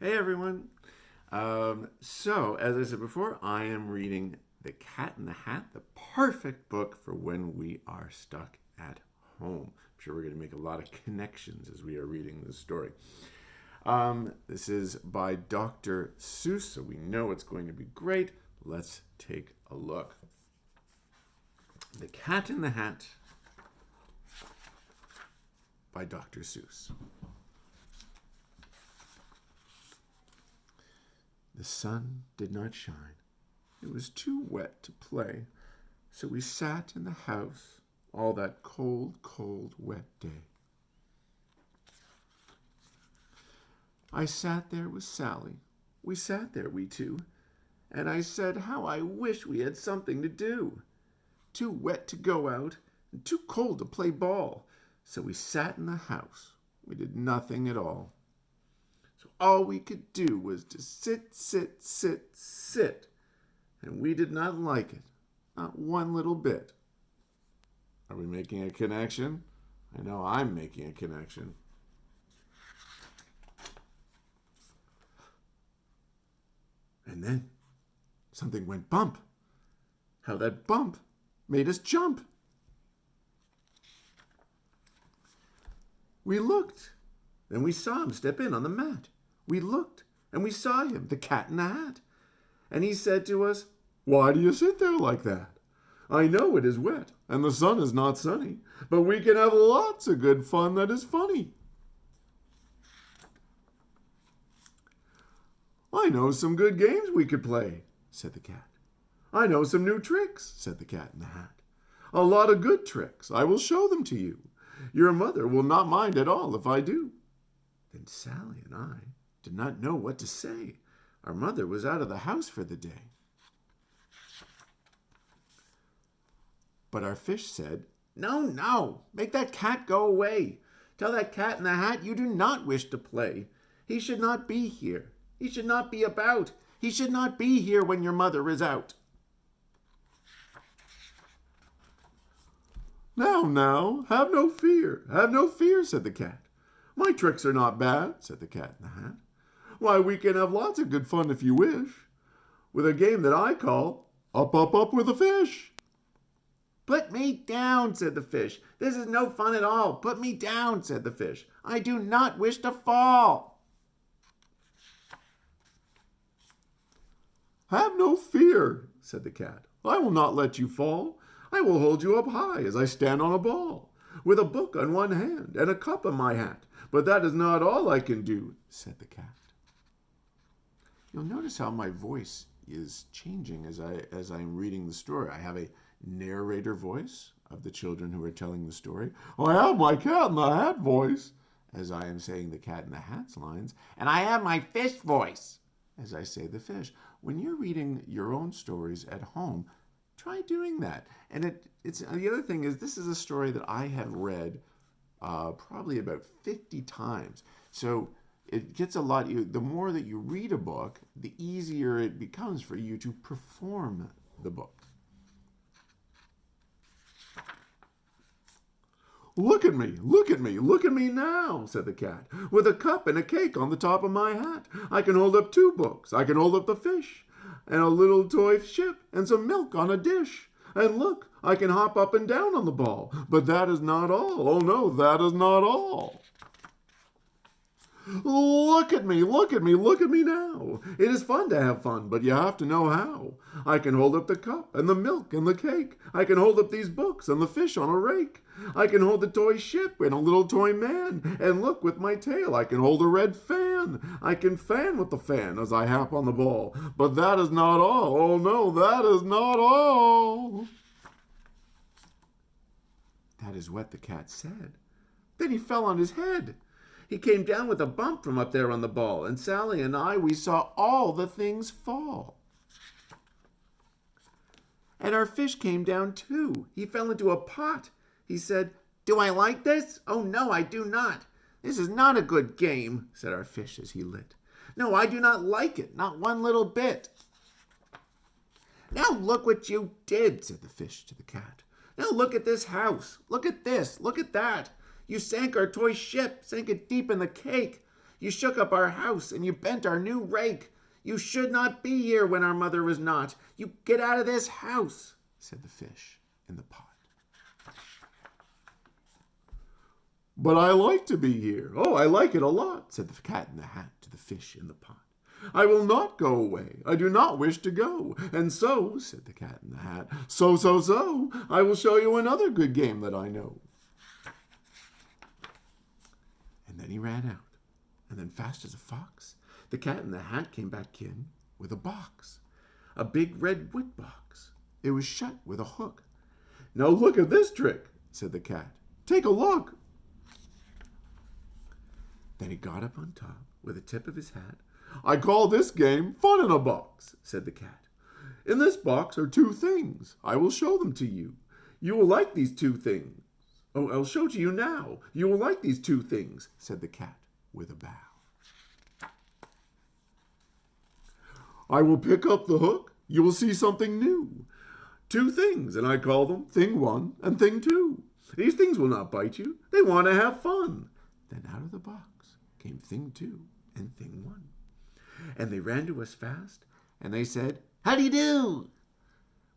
Hey everyone. So, as I said before, I am reading The Cat in the Hat, the perfect book for when we are stuck at home. I'm sure we're going to make a lot of connections as we are reading this story. This is by Dr. Seuss, so we know it's going to be great. Let's take a look. The Cat in the Hat by Dr. Seuss. The sun did not shine. It was too wet to play, so we sat in the house all that cold, cold, wet day. I sat there with Sally. We sat there, we two, and I said how I wish we had something to do. Too wet to go out and too cold to play ball, so we sat in the house. We did nothing at all. So all we could do was to sit, and we did not like it, not one little bit. Are we making a connection? I know I'm making a connection. And then something went bump. How that bump made us jump. We looked, then we saw him step in on the mat. We looked, and we saw him, the cat in the hat. And he said to us, "Why do you sit there like that? I know it is wet, and the sun is not sunny, but we can have lots of good fun that is funny." "I know some good games we could play," said the cat. "I know some new tricks," said the cat in the hat. "A lot of good tricks. I will show them to you. Your mother will not mind at all if I do." Then Sally and I did not know what to say. Our mother was out of the house for the day. But our fish said, No, make that cat go away. Tell that cat in the hat you do not wish to play. He should not be here. He should not be about. He should not be here when your mother is out." Now, have no fear, said the cat. "My tricks are not bad," said the cat in the hat. "Why, we can have lots of good fun if you wish, with a game that I call Up with a Fish." "Put me down," said the fish. "This is no fun at all. Put me down," said the fish. "I do not wish to fall." "Have no fear," said the cat. "I will not let you fall. I will hold you up high as I stand on a ball, with a book on one hand and a cup on my hat. But that is not all I can do," said the cat. You'll notice how my voice is changing as I'm reading the story. I have a narrator voice of the children who are telling the story. I have my cat in the hat voice as I am saying the cat in the hat's lines. And I have my fish voice as I say the fish. When you're reading your own stories at home, try doing that. And it's the other thing is, this is a story that I have read probably about 50 times. So it gets a lot, the more that you read a book, the easier it becomes for you to perform the book. Look at me now, said the cat, with a cup and a cake on the top of my hat. I can hold up 2 books. I can hold up the fish and a little toy ship and some milk on a dish. And look, I can hop up and down on the ball. But that is not all. Oh no, that is not all. Look at me now. It is fun to have fun, but you have to know how. I can hold up the cup and the milk and the cake. I can hold up these books and the fish on a rake. I can hold the toy ship and a little toy man. And look, with my tail, I can hold a red fan. I can fan with the fan as I hop on the ball. But that is not all. Oh no, that is not all. That is what the cat said. Then he fell on his head. He came down with a bump from up there on the ball, and Sally and I, we saw all the things fall. And our fish came down too. He fell into a pot. He said, "Do I like this? Oh no, I do not. This is not a good game," said our fish as he lit. "No, I do not like it, not one little bit." "Now look what you did," said the fish to the cat. "Now look at this house. Look at this. Look at that. You sank our toy ship, sank it deep in the cake. You shook up our house, and you bent our new rake. You should not be here when our mother was not. You get out of this house, said the fish in the pot. But I like to be here. Oh, I like it a lot, said the cat in the hat to the fish in the pot. I will not go away. I do not wish to go. And so, said the cat in the hat, so, I will show you another good game that I know. And then he ran out. And then fast as a fox, the cat in the hat came back in with a box. A big red wood box. It was shut with a hook. Now look at this trick, said the cat. Take a look. Then he got up on top with the tip of his hat. I call this game Fun in a Box, said the cat. In this box are two things. I will show them to you. You will like these two things. Oh, I'll show to you now. You will like these two things, said the cat with a bow. I will pick up the hook. You will see something new. Two things, and I call them Thing 1 and Thing 2. These things will not bite you. They want to have fun. Then out of the box came Thing 2 and Thing 1. And they ran to us fast, and they said, How do you do?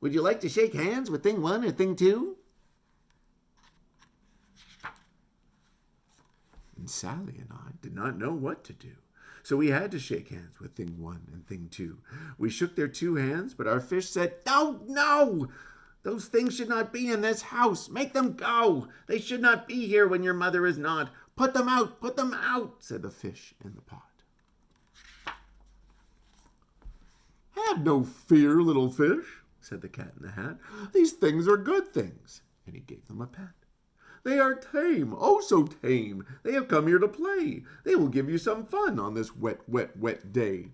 Would you like to shake hands with Thing 1 or Thing 2? And Sally and I did not know what to do. So we had to shake hands with Thing 1 and Thing 2. We shook their two hands, but our fish said, No! Those things should not be in this house. Make them go. They should not be here when your mother is not. Put them out, said the fish in the pot. Have no fear, little fish, said the cat in the hat. These things are good things. And he gave them a pat. They are tame, oh so tame. They have come here to play. They will give you some fun on this wet, wet, wet day.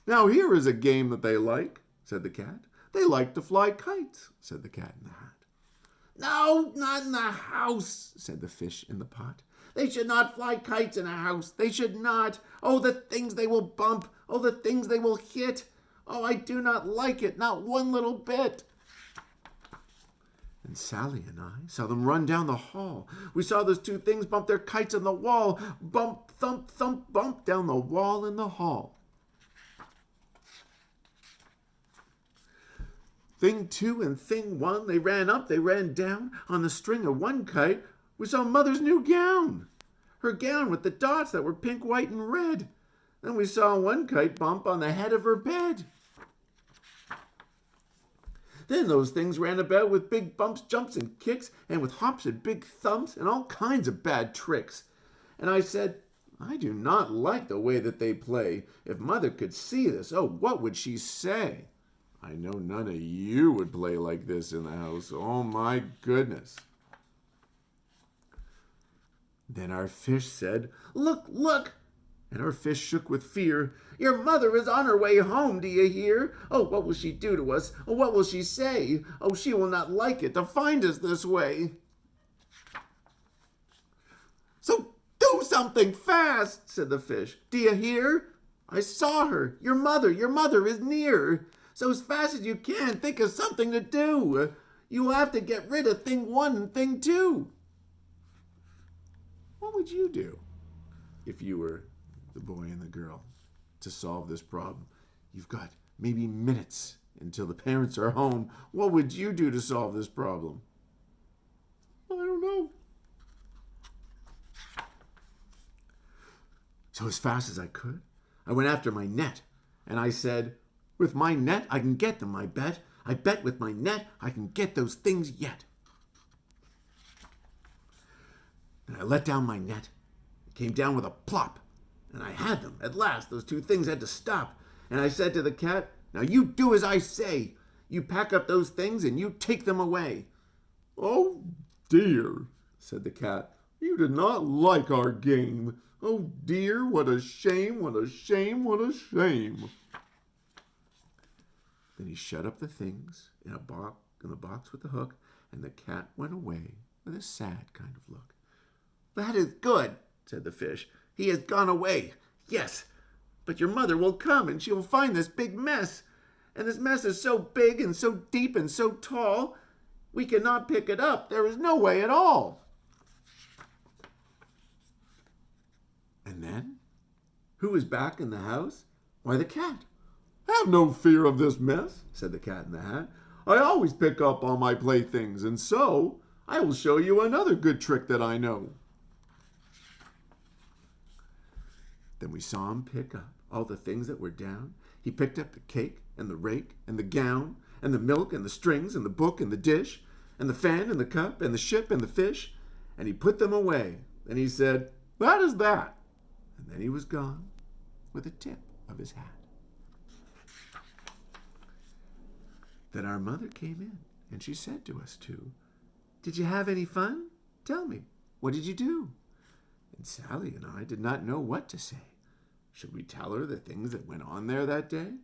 Now here is a game that they like, said the cat. They like to fly kites, said the cat in the hat. No, not in the house, said the fish in the pot. They should not fly kites in a house. They should not. Oh, the things they will bump. Oh, the things they will hit. Oh, I do not like it, not one little bit. And Sally and I saw them run down the hall. We saw those two things bump their kites on the wall. Bump, thump, thump, bump down the wall in the hall. Thing 2 and Thing 1, they ran up, they ran down. On the string of one kite, we saw Mother's new gown. Her gown with the dots that were pink, white, and red. Then we saw one kite bump on the head of her bed. Then those things ran about with big bumps, jumps, and kicks, and with hops and big thumps, and all kinds of bad tricks. And I said, I do not like the way that they play. If Mother could see this, oh, what would she say? I know none of you would play like this in the house. Oh, my goodness. Then our fish said, Look, look! And our fish shook with fear. Your mother is on her way home, do you hear? Oh, what will she do to us? Oh, what will she say? Oh, she will not like it to find us this way. So do something fast, said the fish. Do you hear? I saw her. Your mother is near. So as fast as you can, think of something to do. You will have to get rid of Thing 1 and Thing 2. What would you do if you were the boy and the girl to solve this problem? You've got maybe minutes until the parents are home. What would you do to solve this problem? I don't know. So as fast as I could, I went after my net, and I said, with my net, I can get them, I bet. I bet with my net, I can get those things yet. And I let down my net. It came down with a plop. And I had them. At last, those two things had to stop. And I said to the cat, Now you do as I say. You pack up those things and you take them away. Oh, dear, said the cat. You did not like our game. Oh, dear, what a shame, what a shame, what a shame. Then he shut up the things in the box with the hook, and the cat went away with a sad kind of look. That is good, said the fish. He has gone away. Yes, but your mother will come, and she will find this big mess. And this mess is so big and so deep and so tall, we cannot pick it up. There is no way at all. Who is back in the house? Why, the cat. Have no fear of this mess, said the Cat in the Hat. I always pick up all my playthings, and so I will show you another good trick that I know. Then we saw him pick up all the things that were down. He picked up the cake and the rake and the gown and the milk and the strings and the book and the dish and the fan and the cup and the ship and the fish, and he put them away. Then he said, "That is that." And then he was gone with the tip of his hat. Then our mother came in, and she said to us two, "Did you have any fun? Tell me, what did you do?" And Sally and I did not know what to say. Should we tell her the things that went on there that day?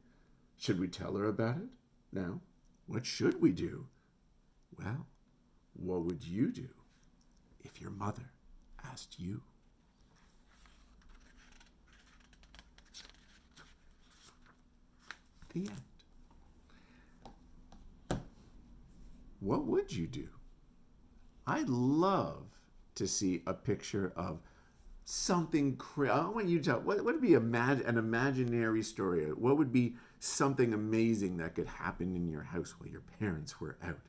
Should we tell her about it? Now, what should we do? Well, what would you do if your mother asked you? The end. What would you do? I'd love to see a picture of something crazy. I want you to tell, what would be an imaginary story? What would be something amazing that could happen in your house while your parents were out?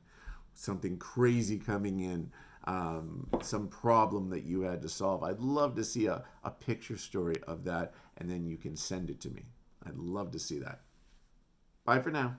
Something crazy coming in, some problem that you had to solve. I'd love to see a picture story of that, and then you can send it to me. I'd love to see that. Bye for now.